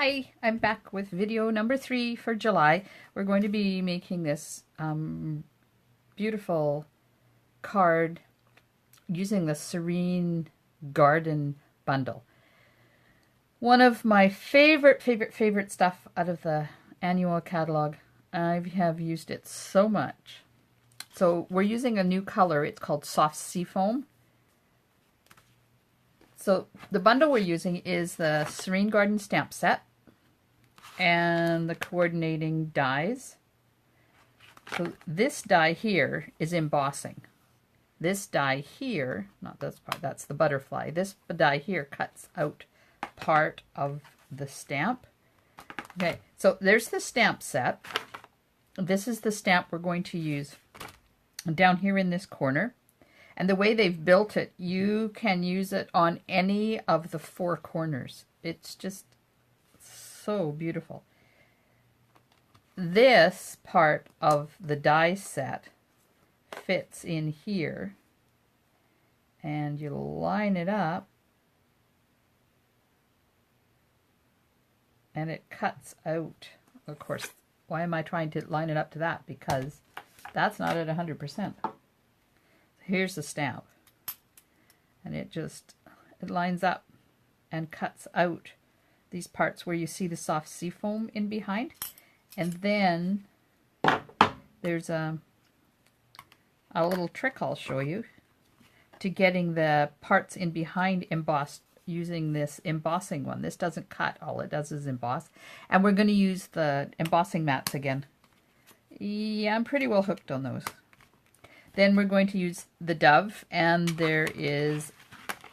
Hi, I'm back with video number 3 for July. We're going to be making this beautiful card using the Serene Garden Bundle. One of my favorite stuff out of the annual catalog. I have used it so much. So we're using a new color. It's called Soft Seafoam. So the bundle we're using is the Serene Garden stamp set and the coordinating dies. So this die here is embossing. This die here, not this part, that's the butterfly. This die here cuts out part of the stamp. Okay, so there's the stamp set. This is the stamp we're going to use down here in this corner. And the way they've built it, you can use it on any of the 4 corners. It's just so beautiful. This part of the die set fits in here. And you line it up. And it cuts out. Of course, why am I trying to line it up to that? Because that's not at 100%. Here's the stamp, and it lines up and cuts out these parts where you see the soft seafoam in behind. And then there's a little trick I'll show you to getting the parts in behind embossed using this embossing one. This doesn't cut, all it does is emboss. And we're going to use the embossing mats again. Yeah, I'm pretty well hooked on those. Then we're going to use the dove, and there is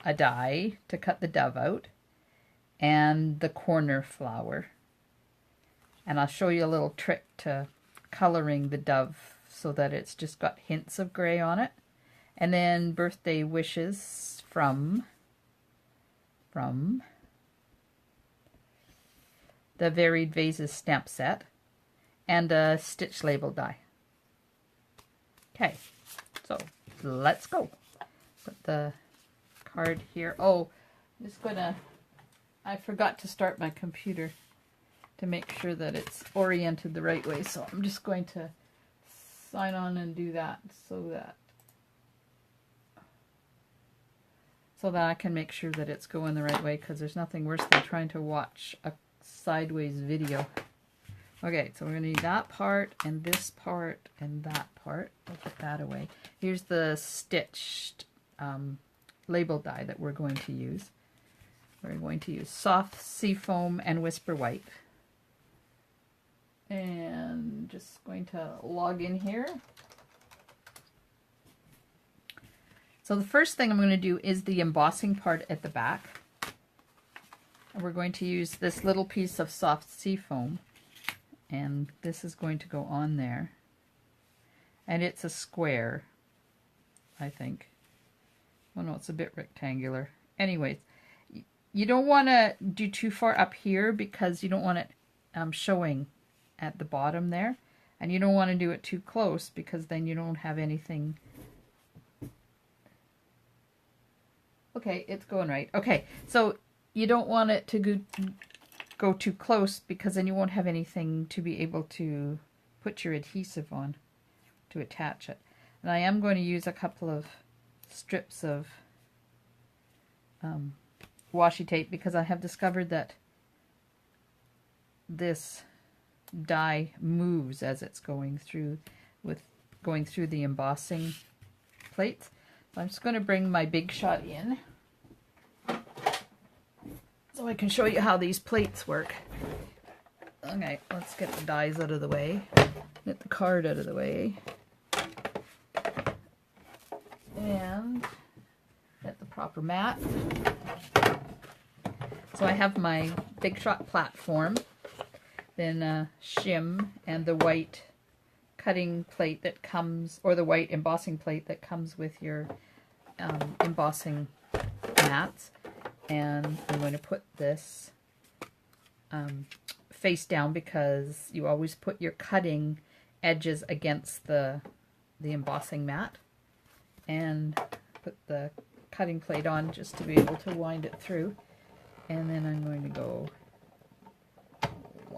a die to cut the dove out, and the corner flower. And I'll show you a little trick to coloring the dove so that it's just got hints of gray on it. And then birthday wishes from the Varied Vases stamp set, and a stitch label die. Okay. So let's go. Put the card here. Oh, I'm just I forgot to start my computer to make sure that it's oriented the right way. So I'm just going to sign on and do that so that I can make sure that it's going the right way, because there's nothing worse than trying to watch a sideways video. Okay, so we're going to need that part, and this part, and that part. I'll put that away. Here's the stitched label die that we're going to use. We're going to use Soft Seafoam and Whisper White. And just going to log in here. So the first thing I'm going to do is the embossing part at the back. And we're going to use this little piece of Soft Seafoam. And this is going to go on there. And it's a square, I think. Oh no, it's a bit rectangular. Anyways, you don't want to do too far up here because you don't want it showing at the bottom there. And you don't want to do it too close because then you don't have anything. Okay, it's going right. Okay, so you don't want it to go too close because then you won't have anything to be able to put your adhesive on to attach it. And I am going to use a couple of strips of washi tape because I have discovered that this die moves as it's going through the embossing plates. So I'm just going to bring my Big Shot in so I can show you how these plates work. Okay, let's get the dies out of the way. Get the card out of the way. And get the proper mat. So I have my Big Shot platform, then a shim, and the white cutting plate that comes, or the white embossing plate that comes with your embossing mats. And I'm going to put this face down because you always put your cutting edges against the embossing mat, and put the cutting plate on just to be able to wind it through. And then I'm going to go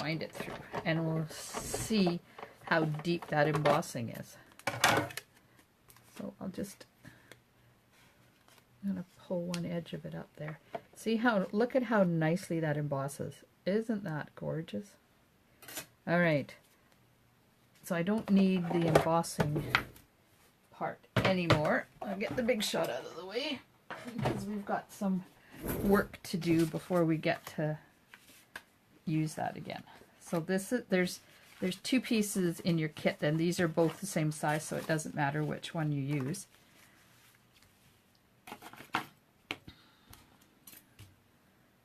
wind it through, and we'll see how deep that embossing is. So I'm gonna pull one edge of it up there. See how, look at how nicely that embosses. Isn't that gorgeous? All right, so I don't need the embossing part anymore. I'll get the big shot out of the way because we've got some work to do before we get to use that again. So this is, there's two pieces in your kit, and these are both the same size, so it doesn't matter which one you use.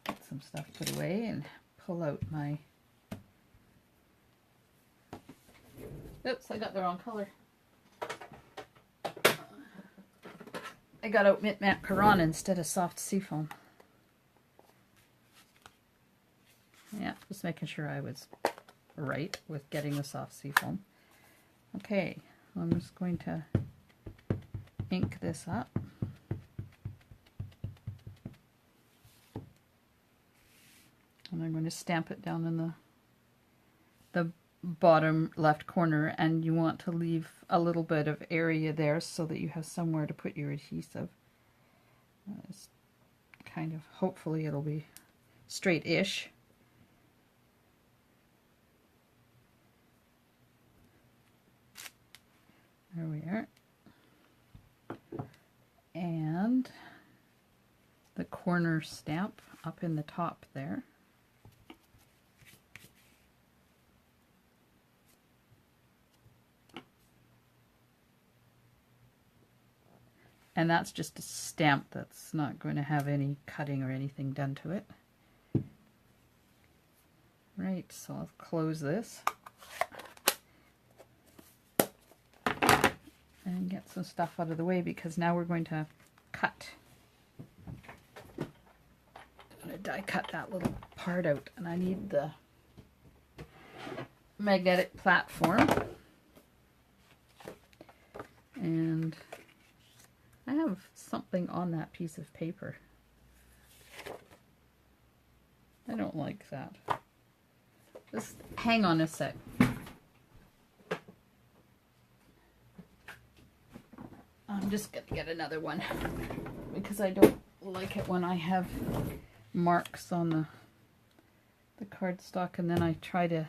Get some stuff put away and pull out my... Oops, I got the wrong color. I got out Mint Matte Piranha instead of soft seafoam. Yeah, just making sure I was right with getting the soft seafoam. Okay, I'm just going to ink this up. And I'm going to stamp it down in the bottom left corner, and you want to leave a little bit of area there so that you have somewhere to put your adhesive. It's kind of, hopefully it'll be straight-ish. There we are. And the corner stamp up in the top there. And that's just a stamp that's not going to have any cutting or anything done to it. Right, so I'll close this. And get some stuff out of the way, because now we're going to cut. I'm going to die cut that little part out, and I need the magnetic platform. And I have something on that piece of paper. I don't like that. Just hang on a sec. I'm just going to get another one because I don't like it when I have marks on the cardstock, and then I try to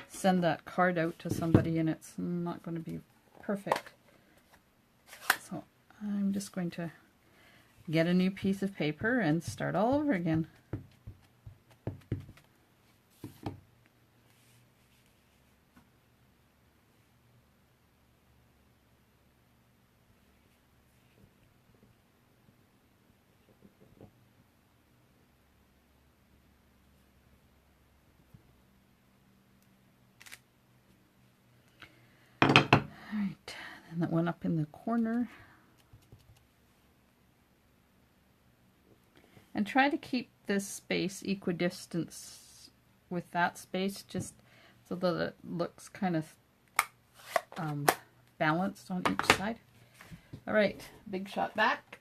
send that card out to somebody and it's not going to be perfect. So I'm just going to get a new piece of paper and start all over again. Alright, and that one up in the corner. And try to keep this space equidistant with that space, just so that it looks kind of balanced on each side. Alright, big shot back.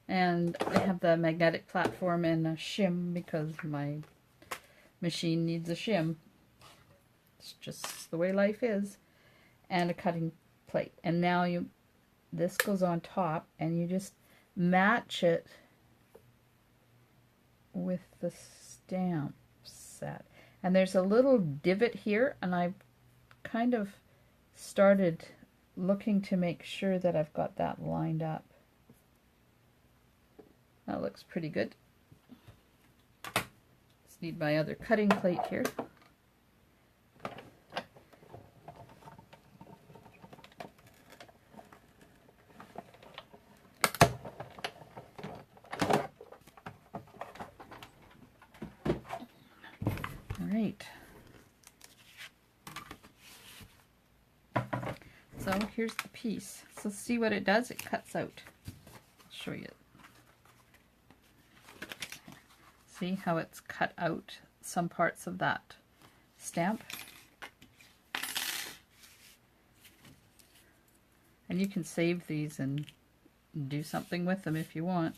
And I have the magnetic platform and a shim because my machine needs a shim. It's just the way life is. And a cutting plate. And now this goes on top, and you just match it with the stamp set. And there's a little divot here, and I've kind of started looking to make sure that I've got that lined up. That looks pretty good. Just need my other cutting plate here. Alright. So here's the piece. So see what it does? It cuts out. I'll show you. See how it's cut out some parts of that stamp? And you can save these and do something with them if you want.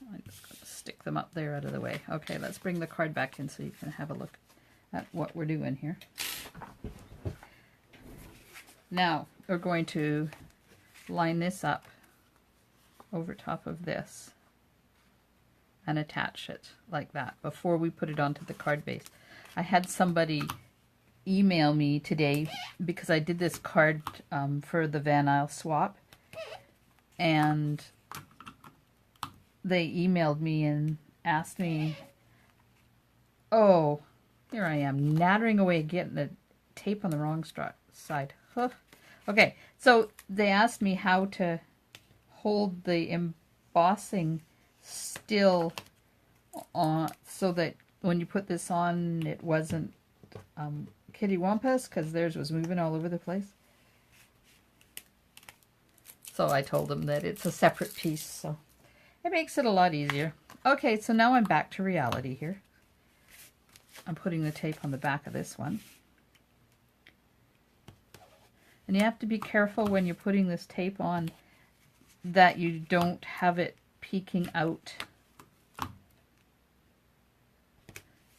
I'm just going to stick them up there out of the way. Okay, let's bring the card back in so you can have a look at what we're doing here. Now, we're going to line this up over top of this and attach it like that before we put it onto the card base. I had somebody email me today because I did this card for the Van Isle swap, and they emailed me and asked me, oh, here I am nattering away getting the tape on the wrong side. Huh. Okay, so they asked me how to hold the embossing still on so that when you put this on it wasn't kitty wampus, because theirs was moving all over the place. So I told them that it's a separate piece, so it makes it a lot easier. Okay, so now I'm back to reality here. I'm putting the tape on the back of this one. And you have to be careful when you're putting this tape on that you don't have it peeking out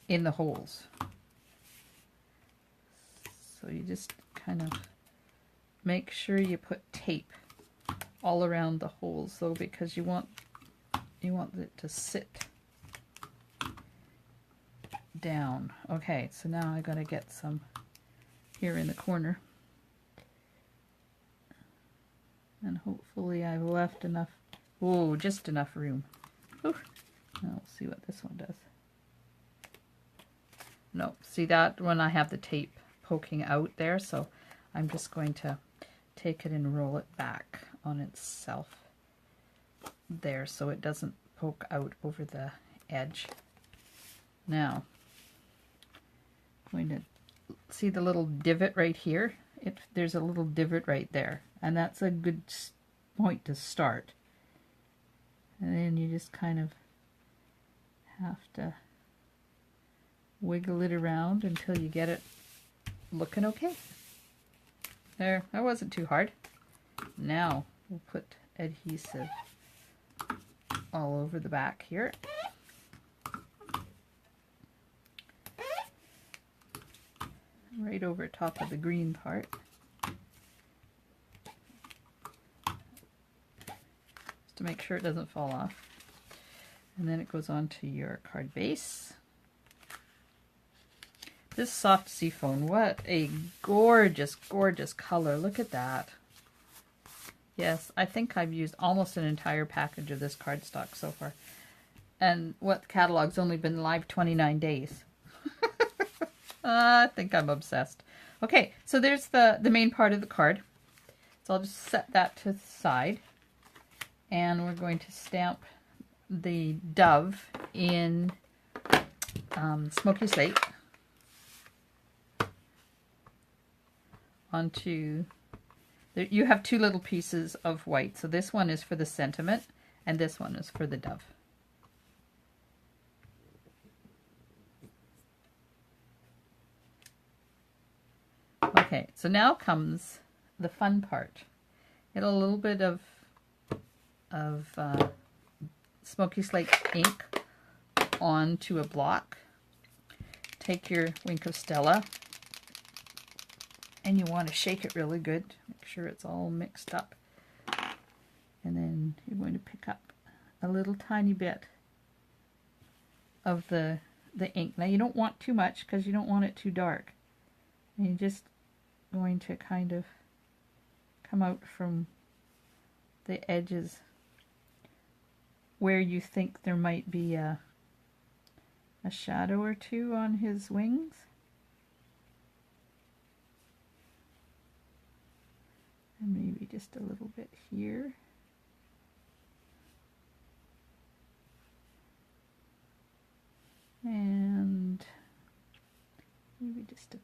in the holes. So you just kind of make sure you put tape all around the holes though, because you want it to sit down. Okay, so now I gotta get some here in the corner. And hopefully I've left enough, oh, just enough room. Whew. Now we'll see what this one does. No, see that one I have the tape poking out there, so I'm just going to take it and roll it back on itself there so it doesn't poke out over the edge. Now, I'm going to see the little divot right here. There's a little divot right there, and that's a good point to start. And then you just kind of have to wiggle it around until you get it looking okay. There, that wasn't too hard. Now we'll put adhesive all over the back here. Right over top of the green part. Just to make sure it doesn't fall off. And then it goes on to your card base. This soft seafoam, what a gorgeous, gorgeous color. Look at that. Yes, I think I've used almost an entire package of this cardstock so far. And what catalog's only been live 29 days. I think I'm obsessed. Okay, so there's the main part of the card. So I'll just set that to the side. And we're going to stamp the dove in smoky slate onto, you have two little pieces of white. So this one is for the sentiment and this one is for the dove. Okay, so now comes the fun part. Get a little bit of smoky slate ink onto a block. Take your Wink of Stella and you want to shake it really good. Make sure it's all mixed up. And then you're going to pick up a little tiny bit of the ink. Now you don't want too much because you don't want it too dark. And you're just going to kind of come out from the edges where you think there might be a shadow or two on his wings. And maybe just a little bit here. And maybe just a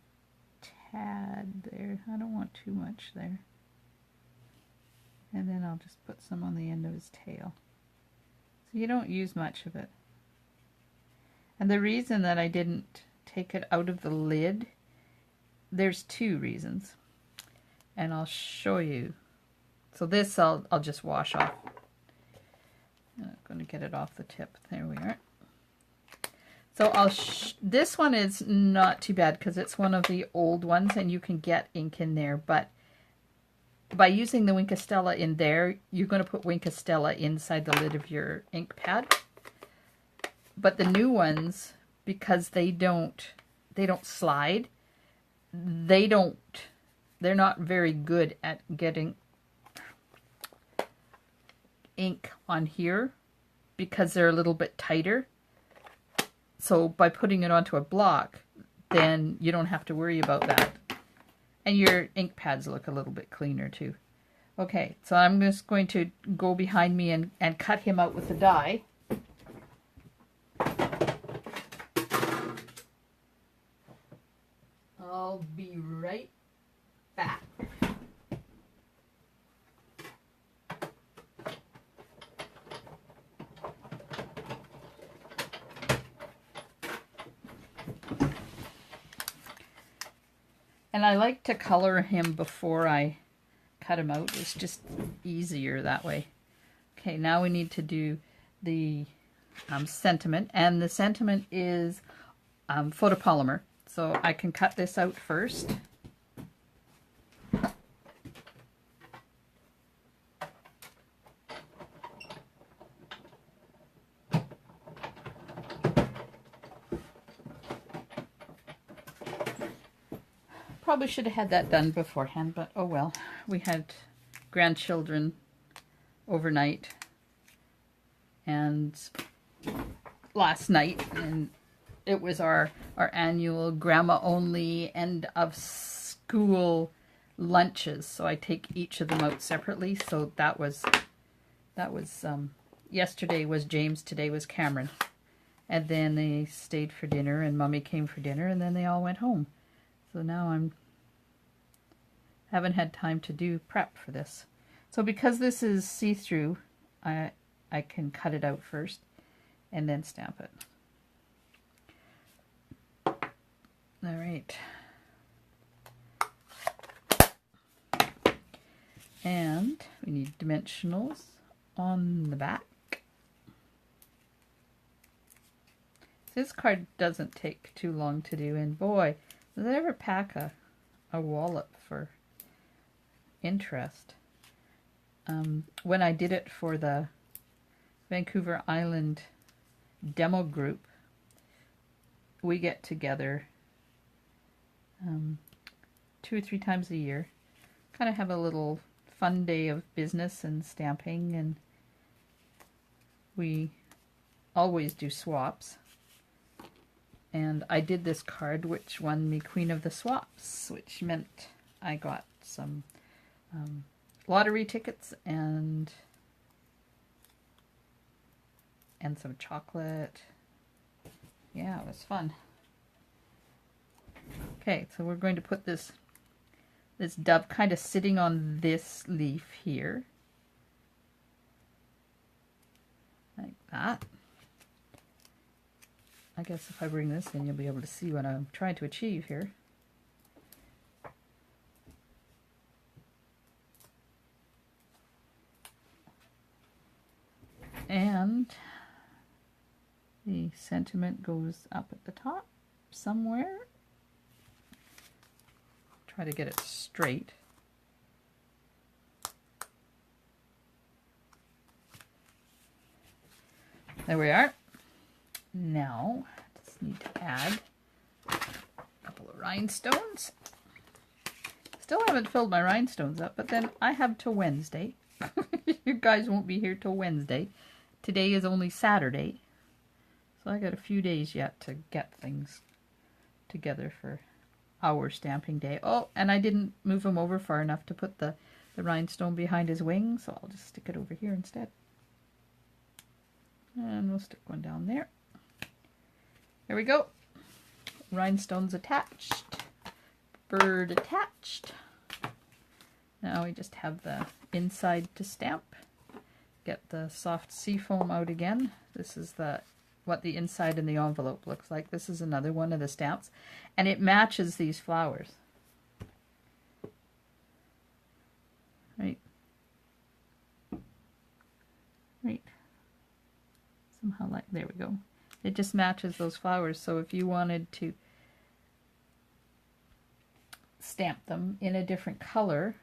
tad there. I don't want too much there. And then I'll just put some on the end of his tail. So you don't use much of it. And the reason that I didn't take it out of the lid, there's two reasons. And I'll show you. So this I'll just wash off. going to get it off the tip. There we are. So this one is not too bad because it's one of the old ones and you can get ink in there, but by using the Wink of Stella in there, you're going to put Wink of Stella inside the lid of your ink pad. But the new ones, because they don't slide, they're not very good at getting ink on here because they're a little bit tighter. So by putting it onto a block, then you don't have to worry about that. And your ink pads look a little bit cleaner too. Okay, so I'm just going to go behind me and cut him out with the die. I'll be right back. And I like to color him before I cut him out. It's just easier that way. Okay, now we need to do the sentiment. And the sentiment is photopolymer. So I can cut this out first. Probably should have had that done beforehand, but oh well. We had grandchildren overnight and last night, and it was our annual grandma only end of school lunches. So I take each of them out separately. So that was yesterday was James, today was Cameron. And then they stayed for dinner and Mommy came for dinner and then they all went home. So now haven't had time to do prep for this. So because this is see-through, I can cut it out first and then stamp it. All right. And we need dimensionals on the back. This card doesn't take too long to do, and boy, does it ever pack a wallop for interest. When I did it for the Vancouver Island demo group, we get together 2 or 3 times a year, kind of have a little fun day of business and stamping, and we always do swaps. And I did this card, which won me Queen of the Swaps, which meant I got some lottery tickets and some chocolate. Yeah, it was fun. Okay, so we're going to put this dove kind of sitting on this leaf here, like that. I guess if I bring this in, you'll be able to see what I'm trying to achieve here. And the sentiment goes up at the top somewhere. Try to get it straight. There we are. Now, just need to add a couple of rhinestones. Still haven't filled my rhinestones up, but then I have till Wednesday. You guys won't be here till Wednesday. Today is only Saturday, so I got a few days yet to get things together for our stamping day. Oh, and I didn't move him over far enough to put the rhinestone behind his wing, so I'll just stick it over here instead. And we'll stick one down there. There we go. Rhinestones attached. Bird attached. Now we just have the inside to stamp. Get the soft seafoam out again. This is what the inside in the envelope looks like. This is another one of the stamps, and it matches these flowers. Right. somehow like, there we go. It just matches those flowers. So if you wanted to stamp them in a different color,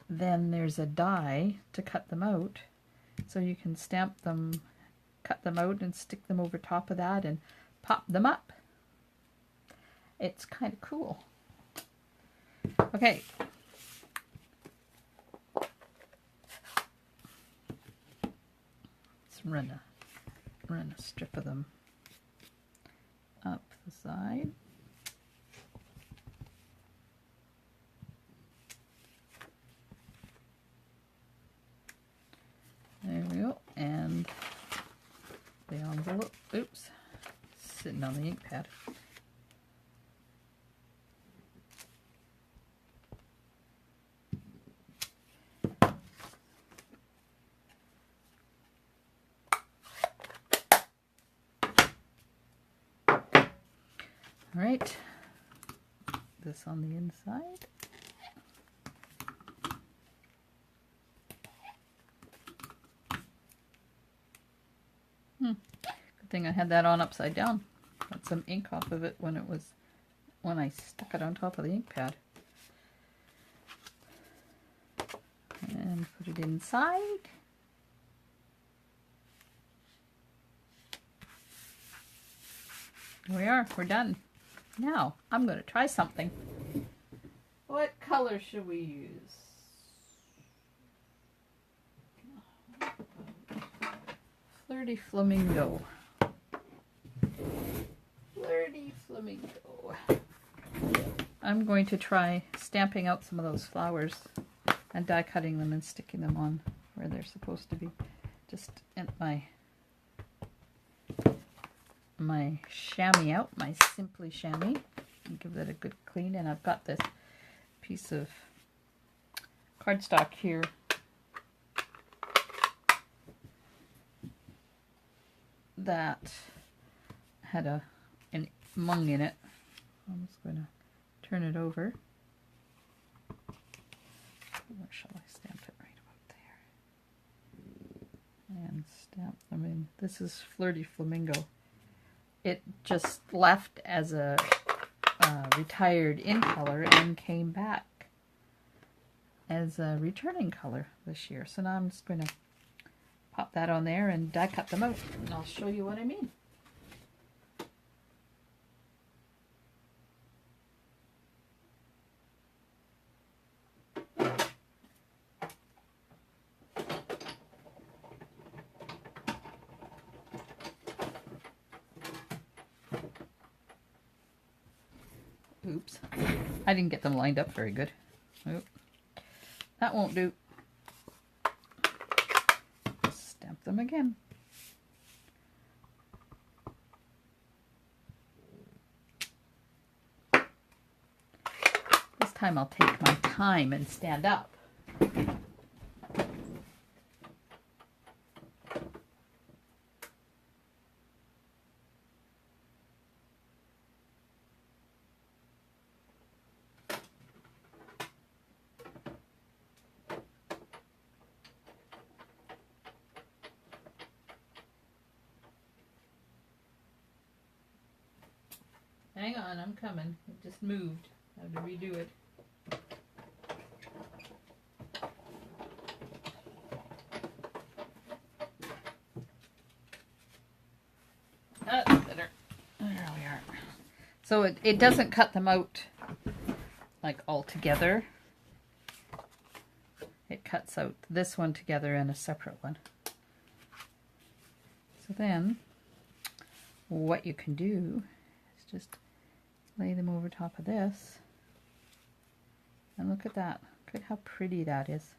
then there's a die to cut them out. So you can stamp them, cut them out and stick them over top of that and pop them up. It's kind of cool. Okay. Let's run a strip of them up the side. There we go. And the envelope, oops, sitting on the ink pad. All right, this on the inside. Good thing I had that on upside down. Got some ink off of it when I stuck it on top of the ink pad. And put it inside. Here we are, we're done. Now, I'm going to try something. What color should we use? Flirty Flamingo. Flirty Flamingo. I'm going to try stamping out some of those flowers and die cutting them and sticking them on where they're supposed to be. Just in my chamois out, my Simply chamois, and give that a good clean. And I've got this piece of cardstock here that had an mung in it. I'm just going to turn it over. Where shall I stamp it? Right about there. And stamp them in. This is Flirty Flamingo. It just left as a retired in color and came back as a returning color this year. So now I'm just going to pop that on there and die cut them out, and I'll show you what I mean. Oops, I didn't get them lined up very good. Oop. That won't do. Stamp them again. This time I'll take my time and stand up. Hang on, I'm coming. It just moved. I have to redo it. That's better. There we are. So it doesn't cut them out like all together. It cuts out this one together and a separate one. So then what you can do is just lay them over top of this, and look at that. Look at how pretty that is.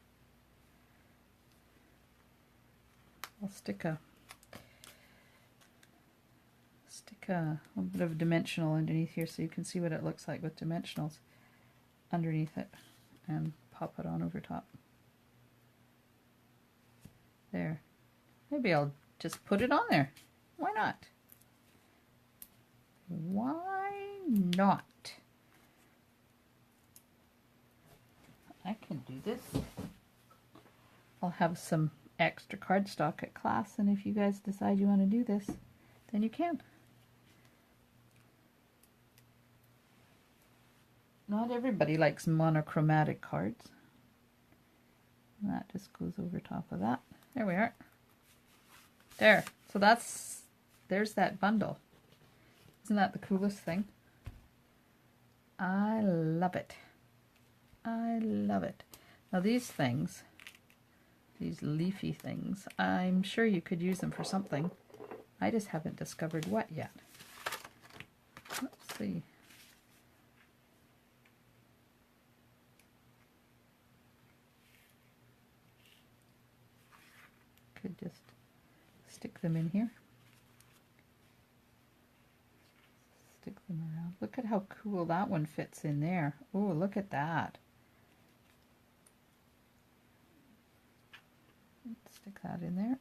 I'll stick a little bit of dimensional underneath here so you can see what it looks like with dimensionals underneath it, and pop it on over top. There. Maybe I'll just put it on there. Why not? Why not? I can do this. I'll have some extra cardstock at class, and if you guys decide you want to do this, then you can. Not everybody likes monochromatic cards. And that just goes over top of that. There we are. There. So there's that bundle. Isn't that the coolest thing? I love it. I love it. Now these things, these leafy things, I'm sure you could use them for something. I just haven't discovered what yet. Let's see. Could just stick them in here. Stick them around. Look at how cool that one fits in there. Oh, look at that. Let's stick that in there.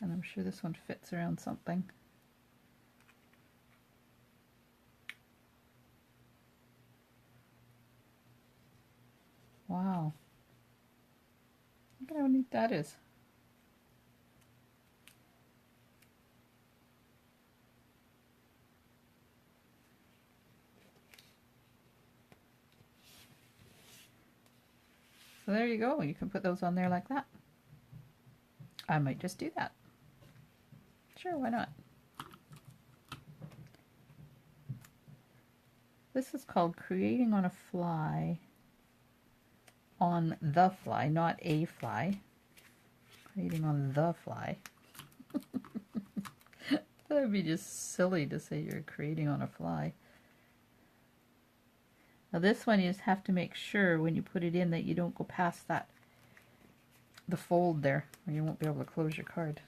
And I'm sure this one fits around something. Wow. Look at how neat that is. So there you go. You can put those on there like that. I might just do that. Sure, why not? This is called Creating on a Fly. On the fly, not a fly. Creating on the fly. That would be just silly to say you're creating on a fly. Now this one you just have to make sure when you put it in that you don't go past that, the fold there, or you won't be able to close your card.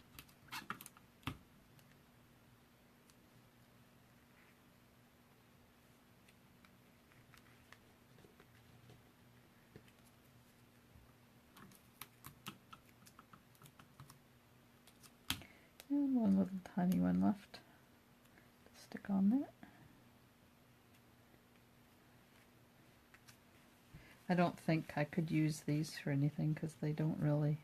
And one little tiny one left to stick on there. I don't think I could use these for anything because they don't really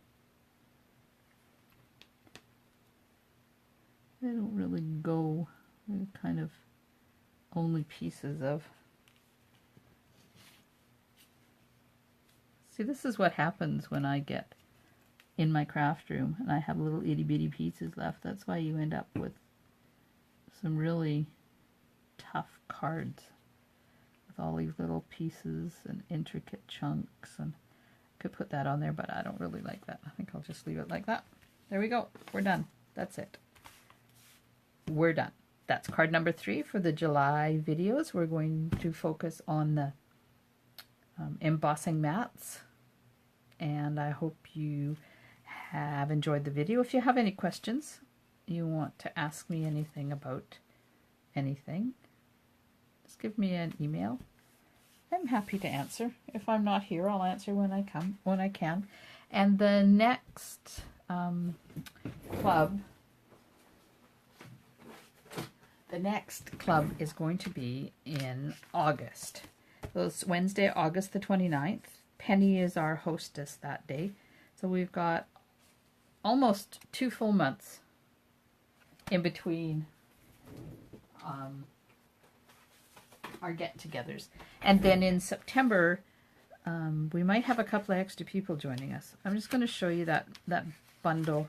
go. They're kind of only pieces of. See, this is what happens when I get in my craft room and I have little itty bitty pieces left. That's why you end up with some really tough cards with all these little pieces and intricate chunks, and I could put that on there, but I don't really like that. I think I'll just leave it like that. There we go. We're done. That's it. We're done. That's card number 3 for the July videos. We're going to focus on the embossing mats, and I hope you have enjoyed the video. If you have any questions, you want to ask me anything about anything, just give me an email. I'm happy to answer. If I'm not here, I'll answer when I can. And the next club is going to be in August. So it's Wednesday, August the 29th. Penny is our hostess that day. So we've got almost 2 full months in between our get-togethers. And then in September, we might have a couple of extra people joining us. I'm just going to show you that bundle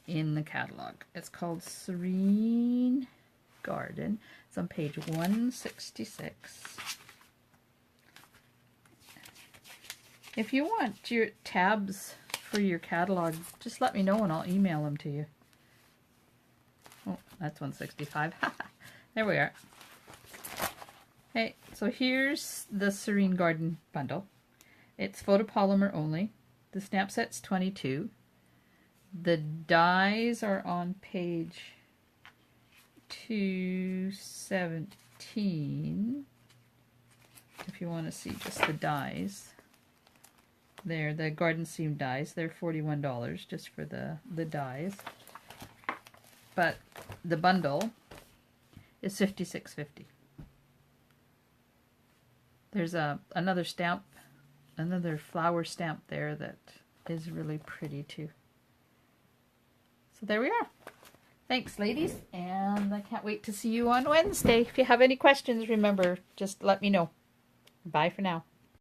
in the catalog. It's called Serene Garden. It's on page 166. If you want your tabs for your catalog, just let me know and I'll email them to you. Oh, that's 165. There we are. Okay, so here's the Serene Garden Bundle. It's photopolymer only. The snap set's 22. The dies are on page 217. If you want to see just the dies. There, the garden seam dies. They're $41 just for the dies. But the bundle is $56.50. There's another stamp, another flower stamp there that is really pretty too. So there we are. Thanks, ladies, and I can't wait to see you on Wednesday. If you have any questions, remember, just let me know. Bye for now.